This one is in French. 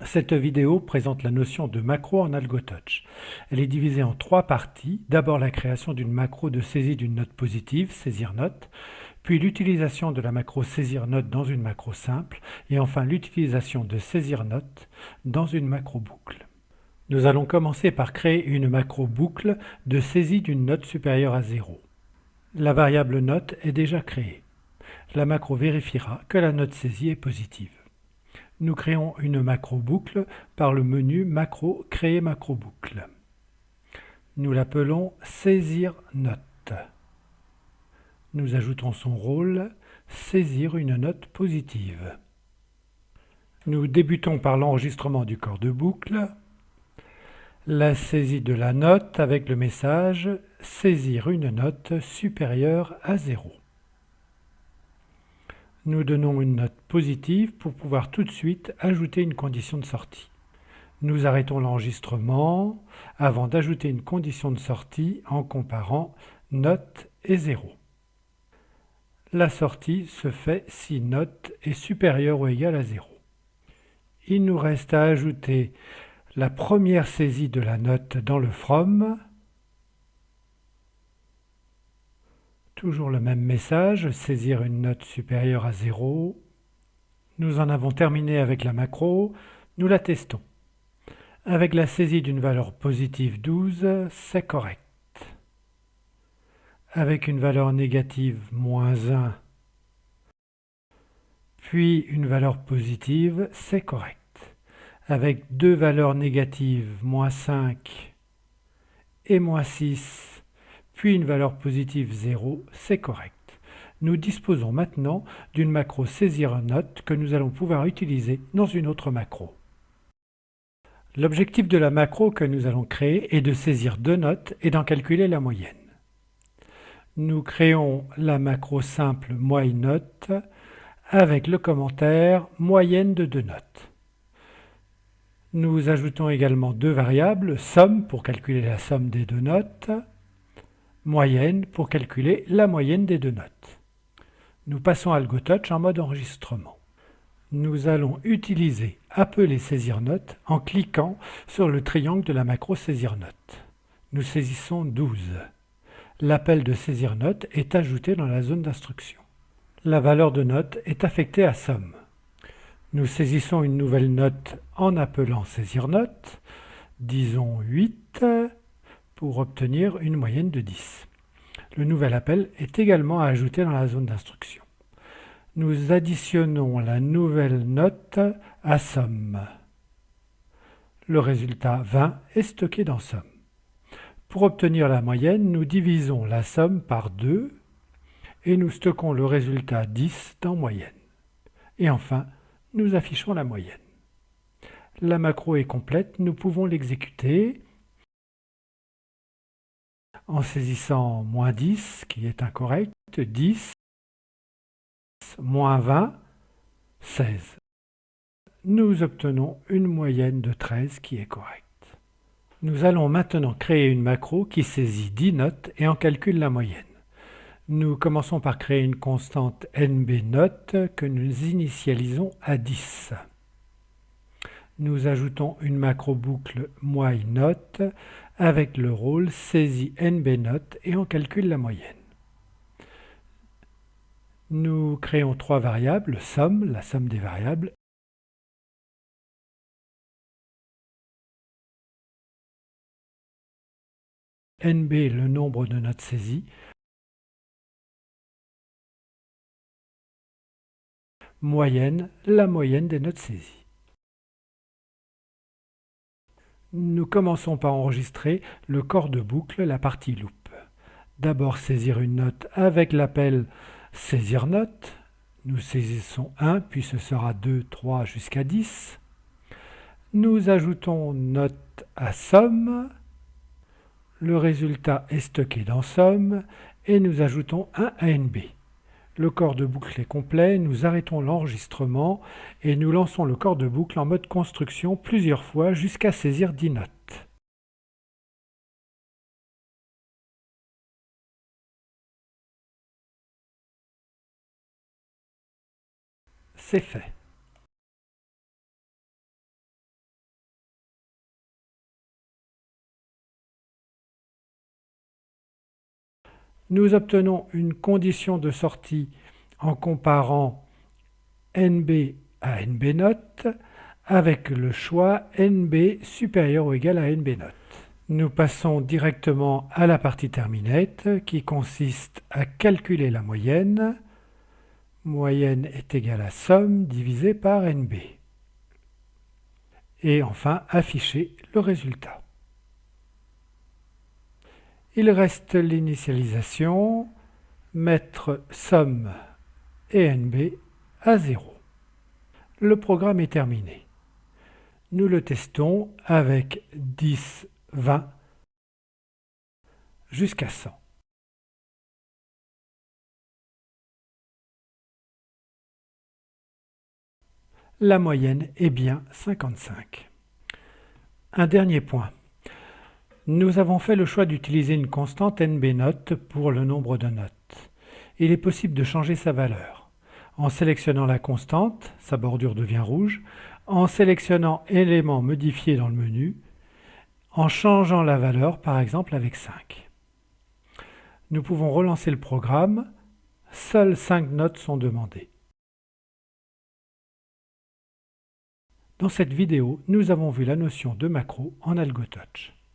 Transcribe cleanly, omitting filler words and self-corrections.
Cette vidéo présente la notion de macro en AlgoTouch. Elle est divisée en 3 parties. D'abord la création d'une macro de saisie d'une note positive, saisir note, puis l'utilisation de la macro saisir note dans une macro simple, et enfin l'utilisation de saisir note dans une macro boucle. Nous allons commencer par créer une macro boucle de saisie d'une note supérieure à 0. La variable note est déjà créée. La macro vérifiera que la note saisie est positive. Nous créons une macro boucle par le menu macro créer macro boucle. Nous l'appelons saisir note. Nous ajoutons son rôle saisir une note positive. Nous débutons par l'enregistrement du corps de boucle, la saisie de la note avec le message saisir une note supérieure à 0. Nous donnons une note positive pour pouvoir tout de suite ajouter une condition de sortie. Nous arrêtons l'enregistrement avant d'ajouter une condition de sortie en comparant note et 0. La sortie se fait si note est supérieure ou égale à 0. Il nous reste à ajouter la première saisie de la note dans le from. Toujours le même message, saisir une note supérieure à 0. Nous en avons terminé avec la macro, nous la testons. Avec la saisie d'une valeur positive 12, c'est correct. Avec une valeur négative moins 1, puis une valeur positive, c'est correct. Avec deux valeurs négatives, moins 5 et moins 6, puis une valeur positive 0, c'est correct. Nous disposons maintenant d'une macro saisir note que nous allons pouvoir utiliser dans une autre macro. L'objectif de la macro que nous allons créer est de saisir deux notes et d'en calculer la moyenne. Nous créons la macro simple moyenote avec le commentaire moyenne de deux notes. Nous ajoutons également deux variables, somme pour calculer la somme des deux notes, moyenne pour calculer la moyenne des deux notes. Nous passons à AlgoTouch en mode enregistrement. Nous allons utiliser appeler saisir note en cliquant sur le triangle de la macro saisir note. Nous saisissons 12. L'appel de saisir note est ajouté dans la zone d'instruction. La valeur de note est affectée à somme. Nous saisissons une nouvelle note en appelant saisir note, disons 8, pour obtenir une moyenne de 10. Le nouvel appel est également à ajouter dans la zone d'instruction. Nous additionnons la nouvelle note à somme. Le résultat 20 est stocké dans somme. Pour obtenir la moyenne, nous divisons la somme par 2 et nous stockons le résultat 10 dans moyenne. Et enfin, nous affichons la moyenne. La macro est complète, nous pouvons l'exécuter en saisissant moins 10, qui est incorrect, 10, moins 20, 16. Nous obtenons une moyenne de 13 qui est correcte. Nous allons maintenant créer une macro qui saisit 10 notes et en calcule la moyenne. Nous commençons par créer une constante nbNote que nous initialisons à 10. Nous ajoutons une macro boucle moyenote avec le rôle saisit nbNote et on calcule la moyenne. Nous créons trois variables, somme, la somme des variables, nb, le nombre de notes saisies, moyenne, la moyenne des notes saisies. Nous commençons par enregistrer le corps de boucle, la partie loop. D'abord saisir une note avec l'appel saisir note. Nous saisissons 1, puis ce sera 2, 3 jusqu'à 10. Nous ajoutons note à somme. Le résultat est stocké dans somme et nous ajoutons un à nb. Le corps de boucle est complet, nous arrêtons l'enregistrement et nous lançons le corps de boucle en mode construction plusieurs fois jusqu'à saisir 10 notes. C'est fait. Nous obtenons une condition de sortie en comparant NB à NB note avec le choix NB supérieur ou égal à NB note. Nous passons directement à la partie terminate qui consiste à calculer la moyenne. Moyenne est égale à somme divisée par NB. Et enfin, afficher le résultat. Il reste l'initialisation, mettre somme et NB à 0. Le programme est terminé. Nous le testons avec 10, 20 jusqu'à 100. La moyenne est bien 55. Un dernier point. Nous avons fait le choix d'utiliser une constante NB note pour le nombre de notes. Il est possible de changer sa valeur. En sélectionnant la constante, sa bordure devient rouge. En sélectionnant éléments modifiés dans le menu, en changeant la valeur, par exemple avec 5. Nous pouvons relancer le programme. Seules 5 notes sont demandées. Dans cette vidéo, nous avons vu la notion de macro en AlgoTouch.